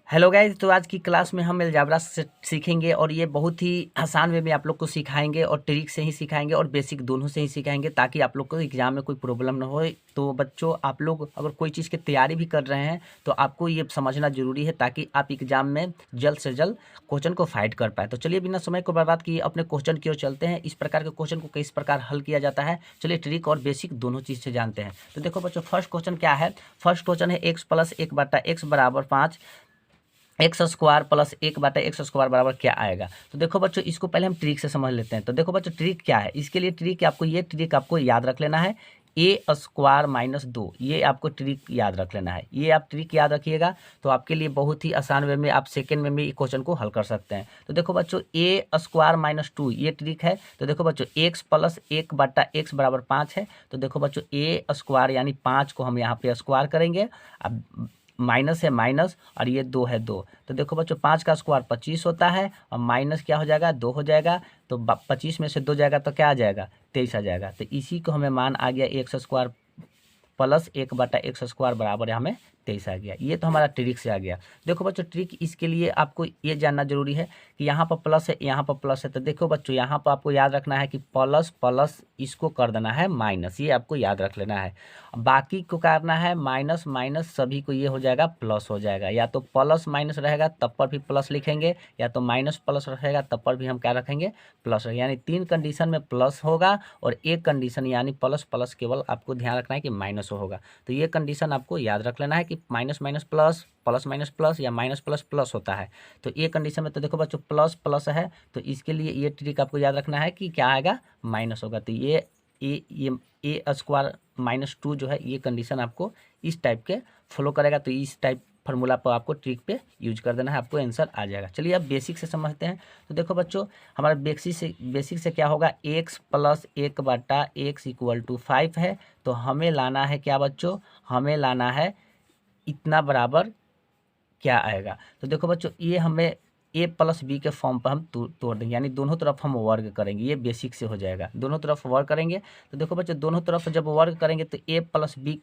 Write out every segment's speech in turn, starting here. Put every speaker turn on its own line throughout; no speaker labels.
Hello guys, तो आज की क्लास में हम अलजेब्रा से सीखेंगे और ये बहुत ही आसान वे में आप लोग को सिखाएंगे और ट्रिक से ही सिखाएंगे और बेसिक दोनों से ही सिखाएंगे ताकि आप लोग को एग्जाम में कोई प्रॉब्लम ना हो। तो बच्चों, आप लोग अगर कोई चीज़ की तैयारी भी कर रहे हैं तो आपको ये समझना जरूरी है ताकि आप एग्जाम में जल्द से जल्द क्वेश्चन को फाइट कर पाए। तो चलिए बिना समय को बर्बाद किए अपने क्वेश्चन की ओर चलते हैं। इस प्रकार के क्वेश्चन को किस प्रकार हल किया जाता है, चलिए ट्रिक और बेसिक दोनों चीज़ से जानते हैं। तो देखो बच्चों, फर्स्ट क्वेश्चन क्या है। फर्स्ट क्वेश्चन है x प्लस 1/x बराबर 5, x square plus 1/x square बराबर क्या आएगा। तो देखो बच्चों, इसको पहले हम ट्रिक से समझ लेते हैं। तो देखो बच्चों, ट्रिक क्या है। इसके लिए ट्रिक आपको याद रख लेना है। a² - 2, ये आपको ट्रिक याद रख लेना है। ये आप ट्रिक याद रखिएगा तो आपके लिए बहुत ही आसान वे में आप सेकेंड में भी क्वेश्चन को हल कर सकते हैं। तो देखो बच्चों, a² - 2 ये ट्रिक है। तो देखो बच्चों, x प्लस 1/x बराबर 5 है। तो देखो बच्चों, a² यानी 5 को हम यहाँ पे स्क्वायर करेंगे। अब माइनस है माइनस और ये 2 है 2। तो देखो बच्चों, 5 का स्क्वायर 25 होता है और माइनस क्या हो जाएगा, 2 हो जाएगा। तो 25 में से 2 जाएगा तो क्या आ जाएगा, 23 आ जाएगा। तो इसी को हमें मान आ गया x square plus 1/x square बराबर हमें 23 आ गया। ये तो हमारा ट्रिक से आ गया। देखो बच्चों, ट्रिक इसके लिए आपको ये जानना जरूरी है कि यहाँ पर प्लस है, यहाँ पर प्लस है। तो देखो बच्चों, यहाँ पर आपको याद रखना है कि प्लस प्लस इसको कर देना है माइनस, ये आपको याद रख लेना है। बाकी को करना है माइनस माइनस, सभी को ये हो जाएगा प्लस हो जाएगा। या तो प्लस माइनस रहेगा तब पर भी प्लस लिखेंगे, या तो माइनस प्लस रहेगा तब पर भी हम क्या रखेंगे, प्लस। यानी 3 कंडीशन में प्लस होगा और एक कंडीशन यानी प्लस प्लस केवल आपको ध्यान रखना है कि माइनस होगा। तो ये कंडीशन आपको याद रख लेना है कि minus minus plus, plus minus plus या माइनस प्लस प्लस होता है। तो ये कंडीशन में तो देखो बच्चों, प्लस प्लस है तो इसके लिए ये ट्रिक आपको याद रखना है कि क्या आएगा, माइनस होगा। तो ये a² - 2 जो है ये कंडीशन आपको इस टाइप के फॉलो करेगा। तो इस टाइप फार्मूला पर आपको ट्रिक पे यूज कर देना है, आपको आंसर आ जाएगा। चलिए अब बेसिक से समझते हैं। तो देखो बच्चों, हमारा बेसिक से क्या होगा, x प्लस 1/x = 5 है। तो हमें लाना है क्या बच्चों, हमें लाना है इतना बराबर क्या आएगा। तो देखो बच्चों, ये हमें a प्लस बी के फॉर्म पर हम तोड़ देंगे, यानी दोनों तरफ हम वर्ग करेंगे। ये बेसिक से हो जाएगा, दोनों तरफ वर्ग करेंगे। तो देखो बच्चों, दोनों तरफ जब वर्ग करेंगे तो a प्लस बी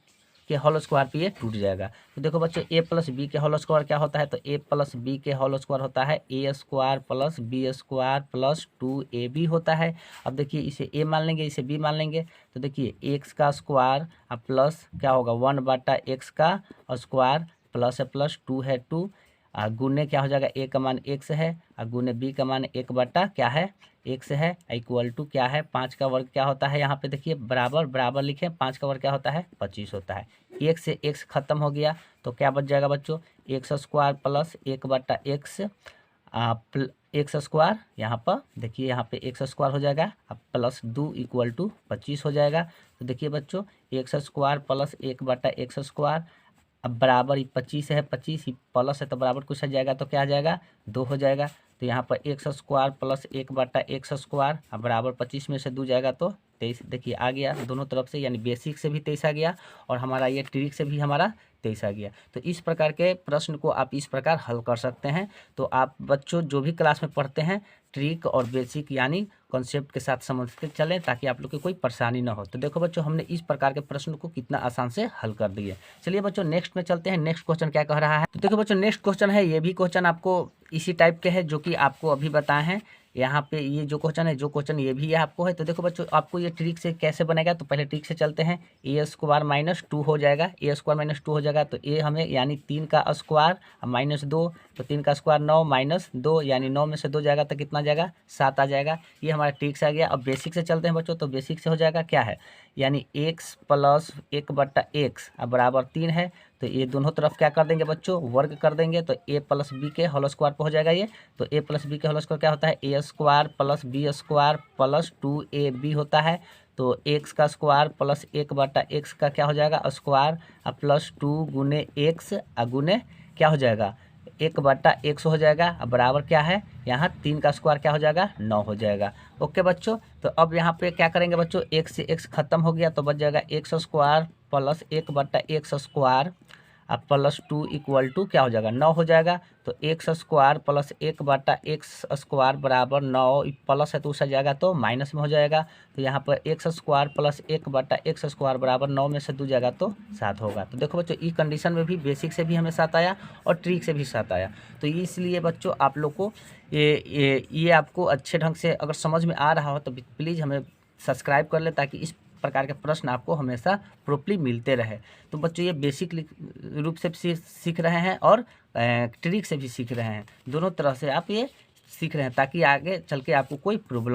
के होल स्क्वायर पे ये टूट जाएगा। तो देखो बच्चों, a प्लस बी के होल स्क्वायर क्या होता है, तो a प्लस बी के होल स्क्वायर होता है a² plus b² plus 2ab होता है। अब देखिए, इसे a मान लेंगे, इसे b मान लेंगे। तो देखिए, x का स्क्वायर प्लस क्या होगा, 1/x का स्क्वायर प्लस है प्लस 2 है 2, गुने क्या हो जाएगा, a का मान x है और गुने b का मान 1/ क्या है, x है, इक्वल टू क्या है, 5 का वर्ग क्या होता है, यहाँ पे देखिए बराबर बराबर लिखे, 5 का वर्ग क्या होता है, 25 होता है। एक से x खत्म हो गया तो क्या बच जाएगा बच्चों, x² plus 1/x x square, यहाँ पर देखिए, यहाँ पे x² हो जाएगा अब प्लस 2 = 25 हो जाएगा। तो देखिए बच्चों, x² प्लस 1/x², अब बराबर ही 25 है, 25 ही प्लस है तो बराबर कुछ आ जाएगा तो क्या आ जाएगा, 2 हो जाएगा। तो यहाँ पर x² प्लस 1/x² अब बराबर 25 में से 2 जाएगा तो 23। देखिए आ गया दोनों तरफ से, यानी बेसिक से भी 23 आ गया और हमारा ये ट्रिक से भी हमारा 23 आ गया। तो इस प्रकार के प्रश्न को आप इस प्रकार हल कर सकते हैं। तो आप बच्चों जो भी क्लास में पढ़ते हैं, ट्रिक और बेसिक यानी कॉन्सेप्ट के साथ समझते चलें ताकि आप लोग की कोई परेशानी ना हो। तो देखो बच्चों, हमने इस प्रकार के प्रश्न को कितना आसान से हल कर दिए। चलिए बच्चों, नेक्स्ट में चलते हैं। नेक्स्ट क्वेश्चन क्या कह रहा है। तो देखो बच्चों, नेक्स्ट क्वेश्चन है, ये भी क्वेश्चन आपको इसी टाइप के है जो कि आपको अभी बताए हैं। यहाँ पे ये जो क्वेश्चन ये भी आपको है। तो देखो बच्चों, आपको ये ट्रिक से कैसे बनेगा, तो पहले ट्रिक से चलते हैं। a² - 2 हो जाएगा, a² - 2 हो जाएगा तो a हमें यानी 3 का स्क्वायर -2, तो 3 का स्क्वायर 9 -2 यानी 9 में से 2 जाएगा तो कितना जाएगा, 7 आ जाएगा। ये हमारा ट्रिक से आ गया। अब बेसिक से चलते हैं बच्चों। तो बेसिक से हो जाएगा क्या है, यानी x प्लस 1/x अब बराबर 3 है। तो ये दोनों तरफ क्या कर देंगे बच्चों, वर्ग कर देंगे। तो a प्लस बी के होल स्क्वायर पर हो जाएगा ये। तो a प्लस बी के होल स्क्वायर क्या होता है, a² plus b² plus 2ab होता है। तो x का स्क्वायर प्लस 1/x का क्या हो जाएगा, स्क्वायर अब प्लस 2 गुने x गुने क्या हो जाएगा, 1/x हो जाएगा। अब बराबर क्या है, यहाँ 3 का स्क्वायर क्या हो जाएगा, 9 हो जाएगा। ओके बच्चों, तो अब यहाँ पे क्या करेंगे बच्चों, x से x खत्म हो गया तो बच जाएगा x² प्लस 1/x² अब +2 इक्वल टू क्या हो जाएगा 9 हो जाएगा। तो एक्स स्क्वायर प्लस 1/x² बराबर 9 प्लस है तो उस जाएगा तो माइनस में हो जाएगा। तो यहाँ पर एक्स स्क्वायर प्लस 1/x² बराबर 9 में से 2 जाएगा तो 7 होगा। तो देखो बच्चों ई कंडीशन में भी बेसिक से भी हमें 7 आया और ट्रिक से भी 7 आया। तो इसलिए बच्चों आप लोग को ये आपको अच्छे ढंग से अगर समझ में आ रहा हो तो प्लीज़ हमें सब्सक्राइब कर ले, ताकि इस प्रकार के प्रश्न आपको हमेशा प्रॉपर्ली मिलते रहे। तो बच्चों ये बेसिक रूप से भी सीख रहे हैं और ट्रिक से भी सीख रहे हैं, दोनों तरह से आप ये सीख रहे हैं, ताकि आगे चल के आपको कोई प्रॉब्लम